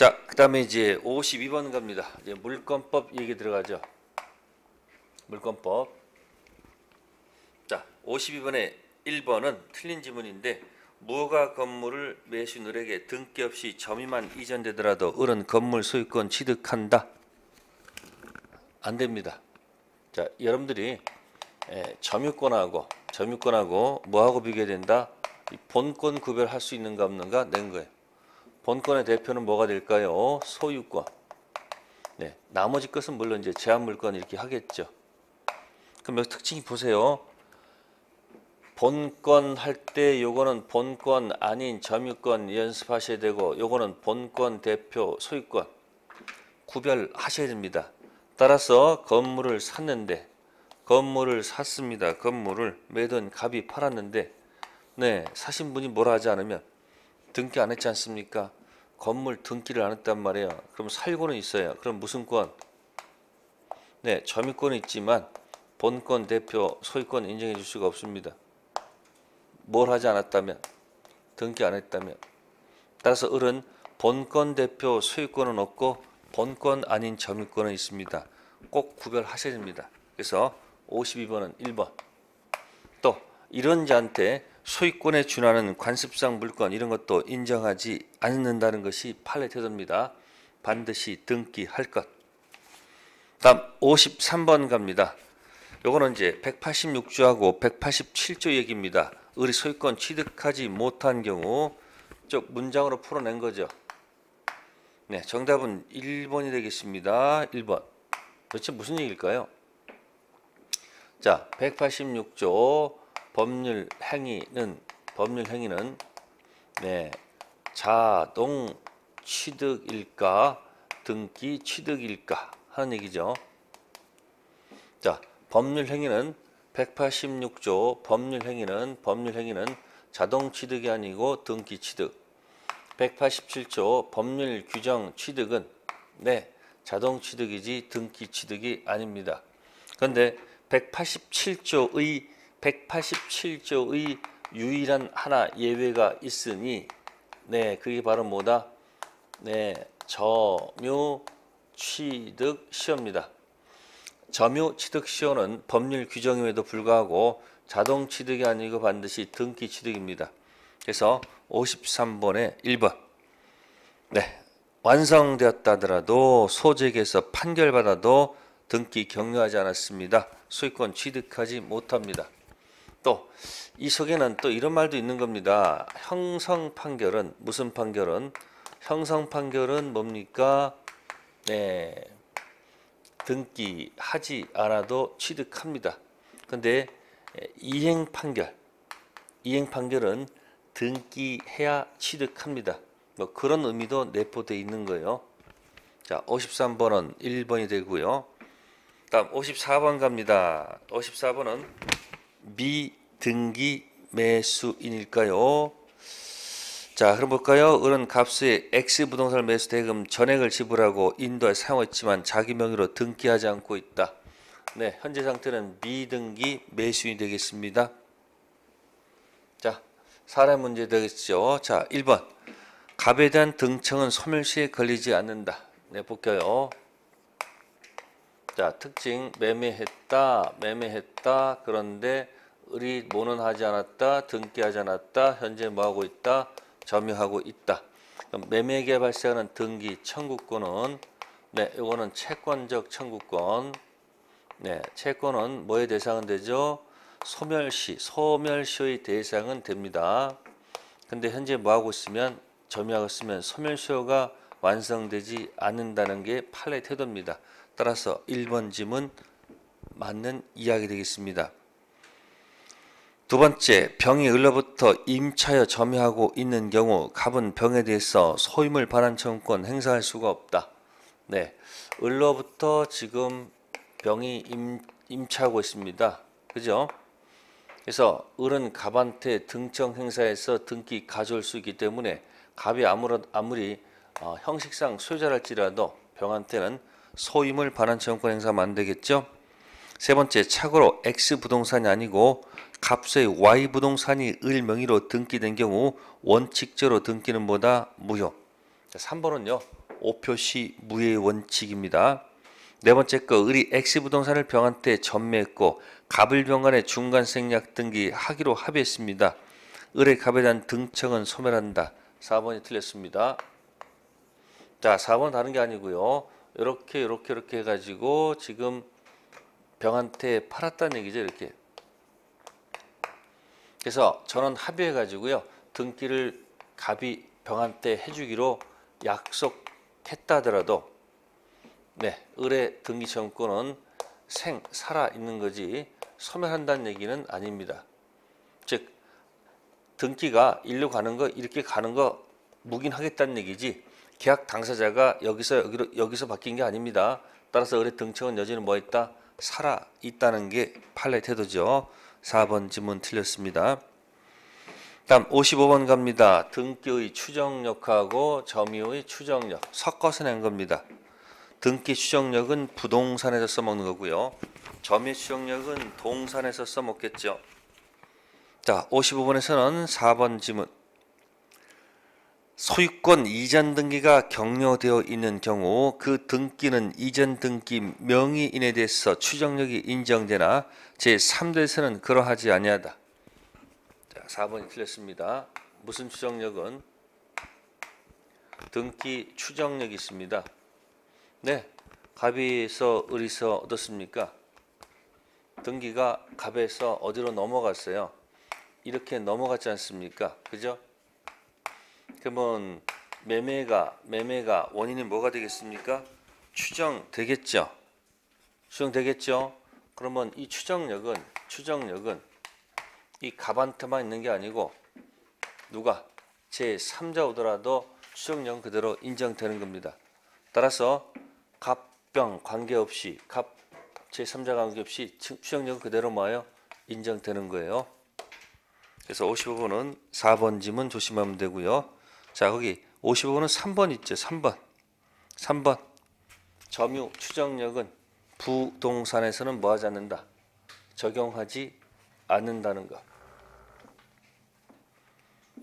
자, 그 다음에 이제 52번 갑니다. 이제 물권법 얘기 들어가죠. 물권법. 자, 52번에 1번은 틀린 지문인데, 무허가 건물을 매수인에게 등기 없이 점유만 이전되더라도 을은 건물 소유권 취득한다. 안 됩니다. 자, 여러분들이 점유권하고 뭐하고 비교된다? 본권 구별할 수 있는가 없는가 낸 거예요. 본권의 대표는 뭐가 될까요? 소유권. 네, 나머지 것은 물론 이제 제한물권 이렇게 하겠죠. 그럼 여기 특징이 보세요. 본권 할 때 요거는 본권 아닌 점유권 연습하셔야 되고, 요거는 본권 대표 소유권 구별하셔야 됩니다. 따라서 건물을 샀습니다. 건물을 매돈 갑이 팔았는데, 네, 사신 분이 뭐라 하지 않으면 등기 안 했지 않습니까? 건물 등기를 안 했단 말이에요. 그럼 살고는 있어요. 그럼 무슨 권? 네, 점유권은 있지만 본권 대표 소유권 인정해 줄 수가 없습니다. 뭘 하지 않았다면, 등기 안 했다면. 따라서 을은 본권 대표 소유권은 없고 본권 아닌 점유권은 있습니다. 꼭 구별하셔야 됩니다. 그래서 52번은 1번. 또 이런 자한테 소유권에 준하는 관습상 물권 이런 것도 인정하지 않는다는 것이 판례 태도입니다. 반드시 등기할 것. 다음 53번 갑니다. 요거는 이제 186조하고 187조 얘기입니다. 을이 소유권 취득하지 못한 경우 쪽 문장으로 풀어낸 거죠. 네, 정답은 1번이 되겠습니다. 1번. 도대체 무슨 얘기일까요? 자, 186조 법률 행위는 네, 자동 취득일까 등기 취득일까 하는 얘기죠. 자, 법률 행위는 186조 법률 행위는 자동 취득이 아니고 등기 취득. 187조 법률 규정 취득은 네, 자동 취득이지 등기 취득이 아닙니다. 그런데 187조의 유일한 하나 예외가 있으니, 네, 그게 바로 뭐다? 네, 점유 취득 시효입니다. 점유 취득 시효는 법률 규정임에도 불구하고 자동 취득이 아니고 반드시 등기 취득입니다. 그래서 53번에 1번. 네, 완성되었다 하더라도 소재계에서 판결받아도 등기 격려하지 않았습니다. 소유권 취득하지 못합니다. 또 이 속에는 또 이런 말도 있는 겁니다. 형성 판결은 무슨 판결은? 형성 판결은 뭡니까? 네, 등기하지 않아도 취득합니다. 근데 이행 판결은 등기해야 취득합니다. 뭐 그런 의미도 내포되어 있는 거예요. 자, 53번은 1번이 되고요. 다음 54번 갑니다. 54번은 미등기 매수인일까요? 자, 그럼 볼까요? 을은 갑수의 X 부동산을 매수 대금 전액을 지불하고 인도에 사용했지만 자기 명의로 등기하지 않고 있다. 네, 현재 상태는 미등기 매수인이 되겠습니다. 자, 사례 문제 되겠죠. 자, 1번. 갑에 대한 등청은 소멸시에 걸리지 않는다. 네, 볼게요. 자, 특징 매매했다. 그런데 을이 뭐는 하지 않았다. 등기하지 않았다. 현재 뭐하고 있다. 점유하고 있다. 그럼 매매에게 발생하는 등기 청구권은 네, 이거는 채권적 청구권. 네, 채권은 뭐의 대상은 되죠? 소멸시효의 대상은 됩니다. 근데 현재 뭐하고 있으면 점유하고 있으면 소멸시효가 완성되지 않는다는 게 판례 태도입니다. 따라서 1번 지문 맞는 이야기 되겠습니다. 두 번째, 병이 을로부터 임차여 점유하고 있는 경우 갑은 병에 대해서 소유물 반환 청구권 행사할 수가 없다. 네, 을로부터 지금 병이 임차하고 있습니다. 그죠? 그래서 을은 갑한테 등청 행사해서 등기 가져올 수 있기 때문에 갑이 아무리 형식상 소유자랄지라도 병한테는 소유물 반환 청구권 행사하면 안 되겠죠? 세 번째, 착오로 X 부동산이 아니고 갑수의 Y 부동산이 을 명의로 등기된 경우 원칙적으로 등기는 뭐다? 무효. 자, 3번은요. 오표시 무효의 원칙입니다. 네 번째 거, 을이 X부동산을 병한테 전매했고 갑을 병간에 중간생략 등기하기로 합의했습니다. 을의 갑에 대한 등청은 소멸한다. 4번이 틀렸습니다. 자, 4번 다른 게 아니고요. 이렇게 해가지고 지금 병한테 팔았다는 얘기죠. 이렇게. 그래서 전원 합의해가지고요. 등기를 갑이 병한테 해주기로 약속했다 하더라도 을의 등기 청구권은 살아 있는 거지 소멸한다는 얘기는 아닙니다. 즉 등기가 일로 가는 거 이렇게 가는 거 묵인하겠다는 얘기지 계약 당사자가 여기서 바뀐 게 아닙니다. 따라서 을의 등청은 여전히 뭐 있다? 살아 있다는 게 판례 태도죠. 4번 지문 틀렸습니다. 다음 55번 갑니다. 등기의 추정력하고 점유의 추정력 섞어서 낸 겁니다. 등기 추정력은 부동산에서 써먹는 거고요. 점유 추정력은 동산에서 써먹겠죠. 자, 55번에서는 4번 지문. 소유권 이전 등기가 격려되어 있는 경우 그 등기는 이전 등기 명의인에 대해서 추정력이 인정되나 제3조에서는 그러하지 아니하다. 자, 4번이 틀렸습니다. 무슨 추정력은? 등기 추정력이 있습니다. 네, 갑에서 을에서 얻었습니까? 등기가 갑에서 어디로 넘어갔어요? 이렇게 넘어갔지 않습니까? 그죠? 그러면 매매가 원인이 뭐가 되겠습니까? 추정되겠죠. 추정되겠죠. 그러면 이 추정력은 이 갑한테만 있는 게 아니고 누가 제3자 오더라도 추정력은 그대로 인정되는 겁니다. 따라서 갑병 관계없이 갑 제3자 관계없이 추정력은 그대로 뭐예요? 인정되는 거예요. 그래서 55번은 4번 지문 조심하면 되고요. 자, 거기 55번은 3번 있죠. 3번 점유 추정력은 부동산에서는 뭐 하지 않는다? 적용하지 않는다는 거.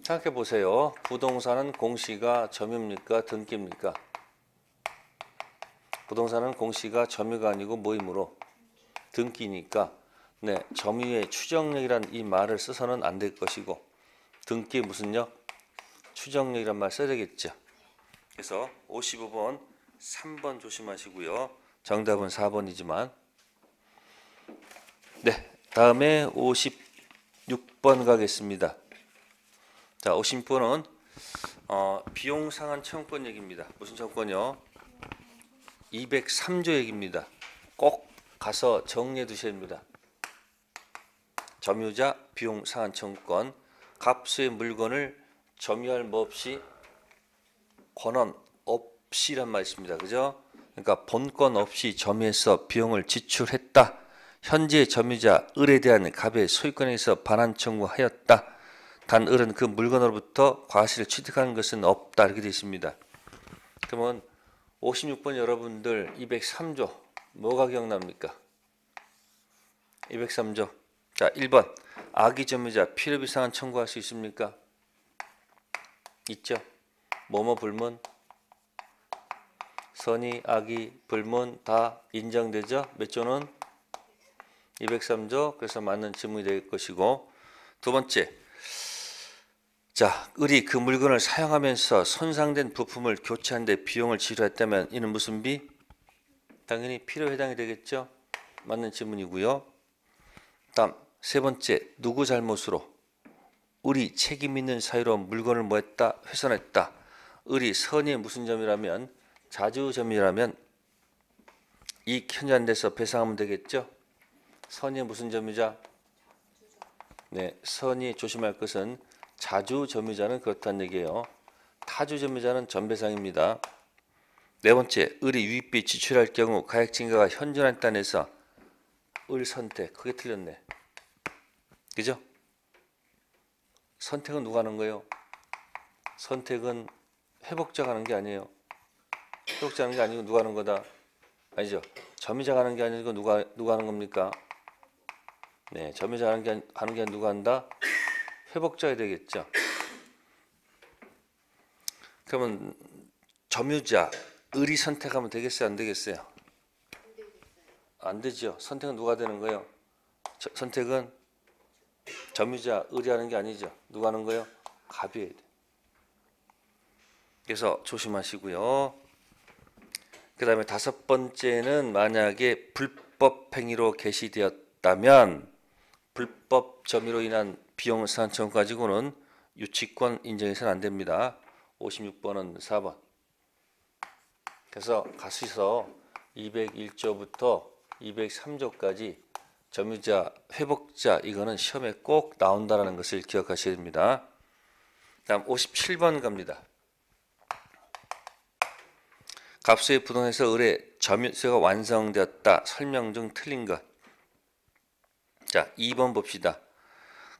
생각해 보세요. 부동산은 공시가 점유입니까? 등기입니까? 부동산은 공시가 점유가 아니고 뭐이므로? 등기니까 네, 점유의 추정력이란 이 말을 써서는 안 될 것이고 등기 무슨 력? 추정력이란 말 써야 되겠죠. 그래서 55번 3번 조심하시고요. 정답은 4번이지만 네, 다음에 56번 가겠습니다. 자, 56번은 비용 상한 청구권 얘기입니다. 무슨 청구권이요? 203조 얘기입니다. 꼭 가서 정리해 두셔야 됩니다. 점유자 비용 상한 청구권, 갑수의 물건을 점유할 뭐 없이 권한 없이란 말이 있습니다. 그죠? 그러니까 본권 없이 점유해서 비용을 지출했다. 현재 점유자 을에 대한 갑의 소유권에서 반환 청구하였다. 단 을은 그 물건으로부터 과실을 취득하는 것은 없다. 이렇게 되어 있습니다. 그러면 56번 여러분들 203조 뭐가 기억납니까? 203조. 자, 1번 악의 점유자 필요비 상한 청구할 수 있습니까? 있죠. 뭐뭐 불문, 선의, 악의, 불문 다 인정되죠. 몇 조는? 203조. 그래서 맞는 질문이 될 것이고, 두 번째, 자, 을이 그 물건을 사용하면서 손상된 부품을 교체하는 데 비용을 지출했다면 이는 무슨 비? 당연히 필요에 해당이 되겠죠. 맞는 질문이고요. 다음 세 번째, 누구 잘못으로? 을이 책임 있는 사유로 물건을 뭐 했다? 훼손했다. 을이 선의의 무슨 점이라면? 자주점이라면 이익 현저한데서 배상하면 되겠죠. 선의의 무슨 점유자? 네, 선의 조심할 것은 자주점유자는 그렇다는 얘기예요. 타주점유자는 전배상입니다. 네 번째, 을이 유익비 지출할 경우 가액 증가가 현존한 단에서 을 선택. 그게 틀렸네. 그죠? 선택은 누가 하는 거예요? 선택은 회복자가 하는 게 아니에요. 회복자 하는 게 아니고 누가 하는 거다? 아니죠. 점유자가 하는 게 아니고 누가 하는 겁니까? 네, 점유자가 하는 게 아니라 누가 한다? 회복자가 되겠죠. 그러면 점유자 을이 선택하면 되겠어요? 안 되겠어요? 안 되죠. 선택은 누가 되는 거예요? 선택은 점유자 을이 하는 게 아니죠. 누가 하는 거예요? 갑이 해야 돼. 그래서 조심하시고요. 그 다음에 다섯 번째는 만약에 불법 행위로 개시되었다면 불법 점유로 인한 비용 상환청 가지고는 유치권 인정해서는 안 됩니다. 56번은 4번. 그래서 가수에서 201조부터 203조까지 점유자, 회복자 이거는 시험에 꼭 나온다는 것을 기억하셔야 됩니다. 다음 57번 갑니다. 갑수의 부동에서 을의 점유세가 완성되었다. 설명 중 틀린 것. 자, 2번 봅시다.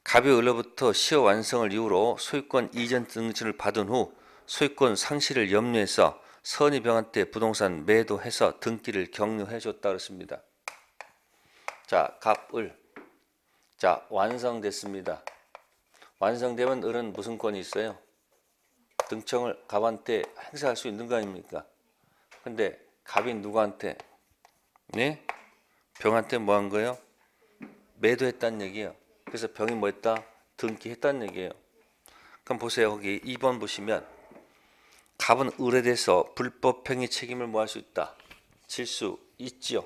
갑이 을로부터 시효 완성을 이유로 소유권 이전 등기를 받은 후 소유권 상실을 염려해서 선의 병한테 부동산 매도해서 등기를 격려해 줬다 그랬습니다. 자, 갑, 을. 자, 완성됐습니다. 완성되면 을은 무슨 권이 있어요? 등청을 갑한테 행사할 수 있는 거 아닙니까? 근데 갑이 누구한테? 네? 병한테 뭐 한 거예요? 매도했다는 얘기예요. 그래서 병이 뭐 했다? 등기했다는 얘기예요. 그럼 보세요. 거기 2번 보시면 갑은 을에 대해서 불법 행위 책임을 뭐 할 수 있다? 질 수 있지요.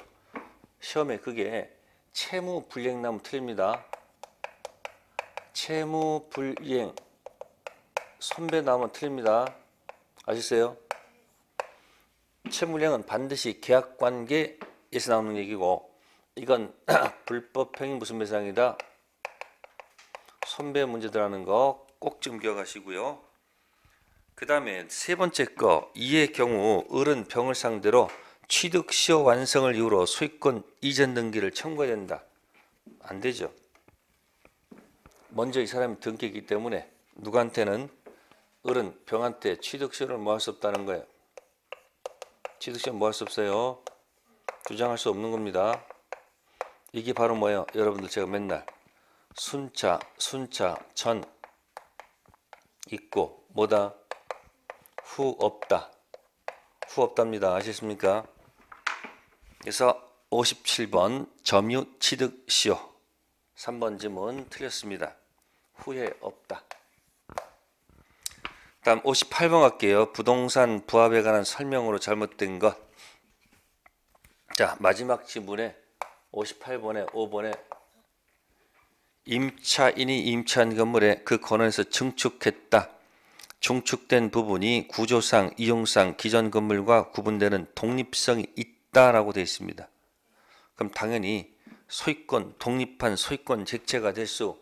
시험에 그게 채무불이행 나오면 틀립니다. 채무불이행 손배 나오면 틀립니다. 아시세요? 채무불이행은 반드시 계약관계에서 나오는 얘기고 이건 불법행위 무슨 배상이다? 손배 문제들하는 거 꼭 좀 기억하시고요. 그 다음에 세 번째 거 이의 경우 을은 병을 상대로 취득시효 완성을 이유로 소유권 이전 등기를 청구해야 된다. 안 되죠. 먼저 이 사람이 등기했기 때문에 누구한테는 을은 병한테 취득시효를 뭐 할 수 없다는 거예요. 취득시효 뭐 할 수 없어요? 주장할 수 없는 겁니다. 이게 바로 뭐예요? 여러분들 제가 맨날 순차 전 있고 뭐다? 후 없다. 후 없답니다. 아시겠습니까? 그래서 57번 점유 취득 시효 3번 지문 틀렸습니다. 후에 없다. 다음 58번 갈게요. 부동산 부합에 관한 설명으로 잘못된 것. 자, 마지막 지문에 58번에 5번에 임차인이 임차한 건물에 그 권한에서 증축했다. 중축된 부분이 구조상, 이용상 기존 건물과 구분되는 독립성이 있다라고 되어 있습니다. 그럼 당연히 소유권, 독립한 소유권 객체가 될 수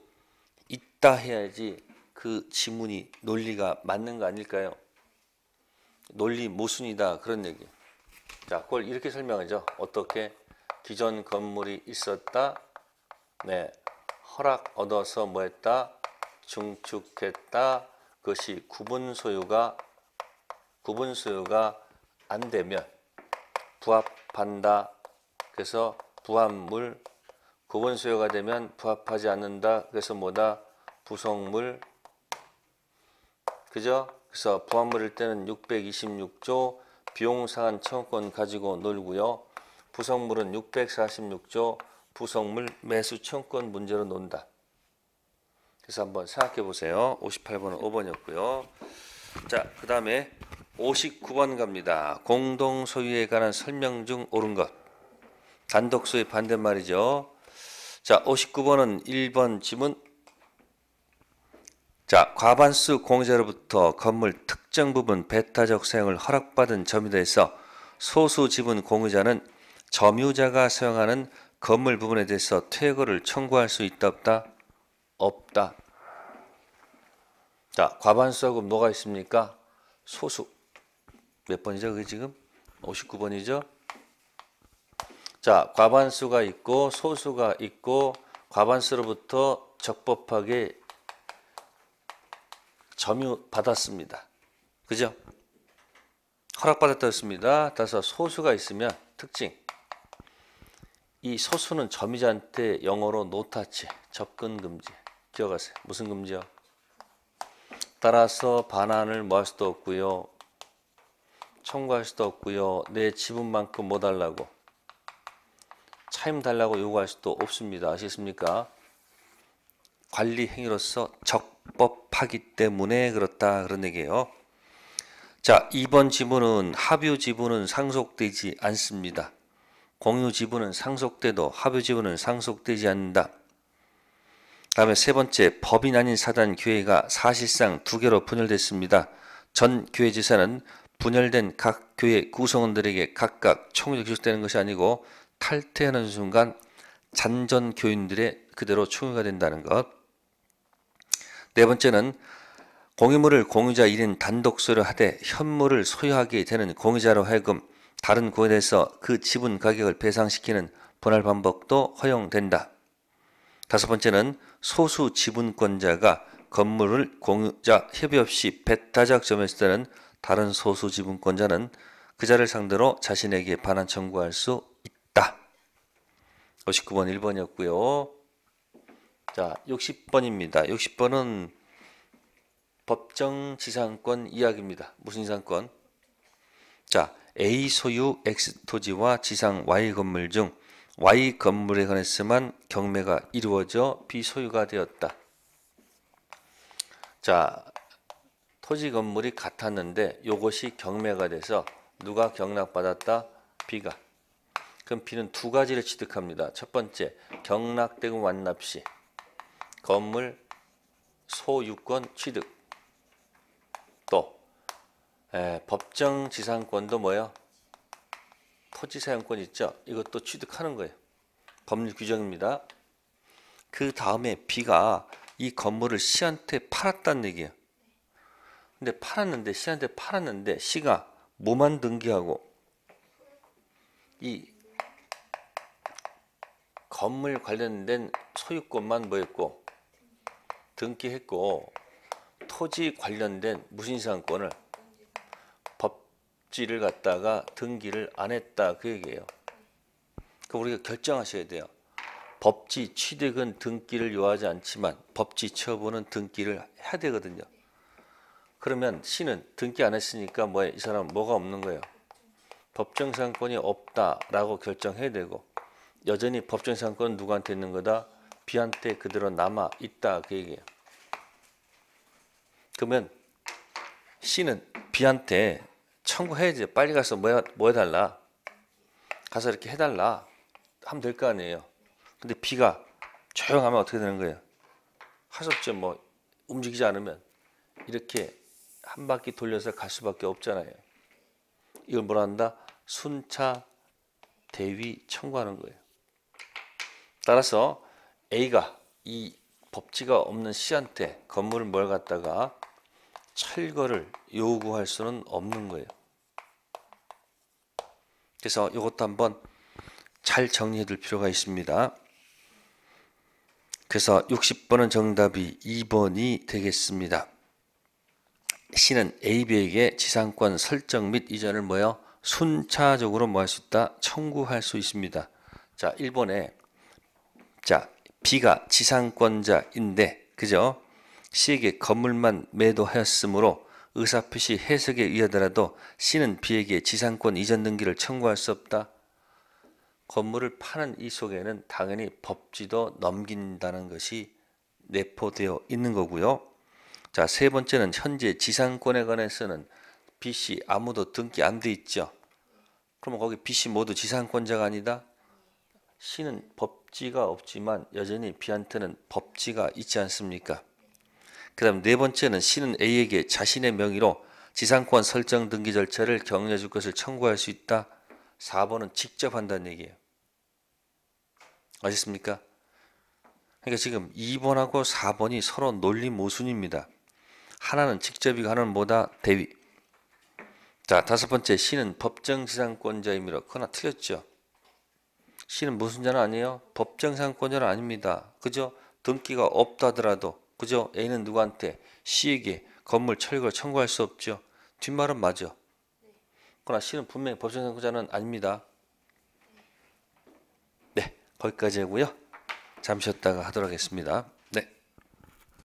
있다 해야지 그 지문이 논리가 맞는 거 아닐까요? 논리 모순이다 그런 얘기. 자, 그걸 이렇게 설명하죠. 어떻게? 기존 건물이 있었다. 네, 허락 얻어서 뭐 했다? 중축했다. 그것이 구분 소유가 안 되면 부합한다. 그래서 부합물. 구분 소유가 되면 부합하지 않는다. 그래서 뭐다? 부속물. 그죠? 그래서 부합물일 때는 626조 비용상한 청구권 가지고 놀고요. 부속물은 646조 부속물 매수 청구권 문제로 논다. 그래서 한번 생각해 보세요. 58번은 5번이었고요. 자, 그 다음에 59번 갑니다. 공동 소유에 관한 설명 중 옳은 것. 단독 소유의 반대말이죠. 자, 59번은 1번 지문. 자, 과반수 공유자로부터 건물 특정 부분 배타적 사용을 허락받은 점유자에서 소수 지분 공유자는 점유자가 사용하는 건물 부분에 대해서 퇴거를 청구할 수 있다 없다? 없다. 자, 과반수하고 뭐가 있습니까? 소수. 몇 번이죠? 그게 지금? 59번이죠? 자, 과반수가 있고 소수가 있고 과반수로부터 적법하게 점유받았습니다. 그죠? 허락받았다 했습니다. 따라서 소수가 있으면 특징. 이 소수는 점유자한테 영어로 노타치, 접근 금지. 기억하세요. 무슨 금지요? 따라서 반환을 뭐 할 수도 없고요. 청구할 수도 없고요. 내 지분만큼 뭐 달라고 차임 달라고 요구할 수도 없습니다. 아시겠습니까? 관리 행위로서 적법하기 때문에 그렇다 그런 얘기예요. 자, 2번 지분은 합유 지분은 상속되지 않습니다. 공유 지분은 상속돼도 합유 지분은 상속되지 않는다. 다음에 세 번째, 법인 아닌 사단 교회가 사실상 두 개로 분열됐습니다. 전 교회 재산은 분열된 각 교회 구성원들에게 각각 총액 기록되는 것이 아니고 탈퇴하는 순간 잔전 교인들의 그대로 총유가 된다는 것. 네 번째는 공유물을 공유자 1인 단독 소유하되 현물을 소유하게 되는 공유자로 하여금 다른 공유에서 그 지분 가격을 배상시키는 분할 반복도 허용된다. 다섯 번째는 소수 지분권자가 건물을 공유자 협의 없이 배타적 점했을 때는 다른 소수 지분권자는 그 자를 상대로 자신에게 반환 청구할 수 있다. 59번 1번이었고요. 자, 60번입니다. 60번은 법정지상권 이야기입니다. 무슨 지상권? 자, A 소유 X 토지와 지상 Y 건물 중 Y 건물에 관해서만 경매가 이루어져 B 소유가 되었다. 자, 토지 건물이 같았는데 이것이 경매가 돼서 누가 경락받았다? B가. 그럼 B는 두 가지를 취득합니다. 첫 번째, 경락되고 완납 시 건물 소유권 취득. 또 법정지상권도 뭐예요? 토지사용권 있죠? 이것도 취득하는 거예요. 법률 규정입니다. 그 다음에 B가 이 건물을 C한테 팔았다는 얘기예요. 근데 C한테 팔았는데 C가 뭐만 등기하고 이 건물 관련된 소유권만 뭐했고 등기했고 토지 관련된 무신상권을 법지를 갖다가 등기를 안 했다 그 얘기예요. 그럼 우리가 결정하셔야 돼요. 법지 취득은 등기를 요하지 않지만 법지 처분은 등기를 해야 되거든요. 그러면 C는 등기 안 했으니까 뭐야? 이 사람은 뭐가 없는 거예요? 법정상권이 없다라고 결정해야 되고 여전히 법정상권은 누구한테 있는 거다? B한테 그대로 남아 있다 그 얘기예요. 그러면 C는 B한테 청구해야지. 빨리 가서 뭐 해달라. 가서 이렇게 해달라. 하면 될 거 아니에요. 근데 B가 조용하면 어떻게 되는 거예요? 할 수 없죠. 뭐 움직이지 않으면 이렇게 한 바퀴 돌려서 갈 수밖에 없잖아요. 이걸 뭐라 한다? 순차 대위 청구하는 거예요. 따라서 A가 이 법지가 없는 C한테 건물을 뭘 갖다가 철거를 요구할 수는 없는 거예요. 그래서 이것도 한번 잘 정리해 둘 필요가 있습니다. 그래서 60번은 정답이 2번이 되겠습니다. C는 A, B에게 지상권 설정 및 이전을 뭐요? 순차적으로 뭐 할 수 있다? 청구할 수 있습니다. 자, 1번에 자, B가 지상권자인데 그죠? C에게 건물만 매도하였으므로 의사표시 해석에 의하더라도 C는 B에게 지상권 이전 등기를 청구할 수 없다. 건물을 파는 이 속에는 당연히 법지도 넘긴다는 것이 내포되어 있는 거고요. 자, 세 번째는 현재 지상권에 관해서는 B, C 아무도 등기 안 돼 있죠. 그러면 거기 B, C 모두 지상권자가 아니다? C는 법지가 없지만 여전히 B한테는 법지가 있지 않습니까? 그 다음 네 번째는 C는 A에게 자신의 명의로 지상권 설정 등기 절차를 격려해 줄 것을 청구할 수 있다. 4번은 직접 한다는 얘기예요. 아셨습니까? 그러니까 지금 2번하고 4번이 서로 논리 모순입니다. 하나는 직접이고 하나는 뭐다? 대위. 자, 다섯 번째 C는 법정지상권자이므로 그러나 틀렸죠. C는 무슨 자는 아니에요? 법정지상권자는 아닙니다. 그죠? 등기가 없다더라도 그죠? A는 누구한테? C에게 건물 철거를 청구할 수 없죠. 뒷말은 맞아. 그러나 C는 분명히 법정지상권자는 아닙니다. 네, 거기까지 하고요. 잠시 쉬었다가 하도록 하겠습니다.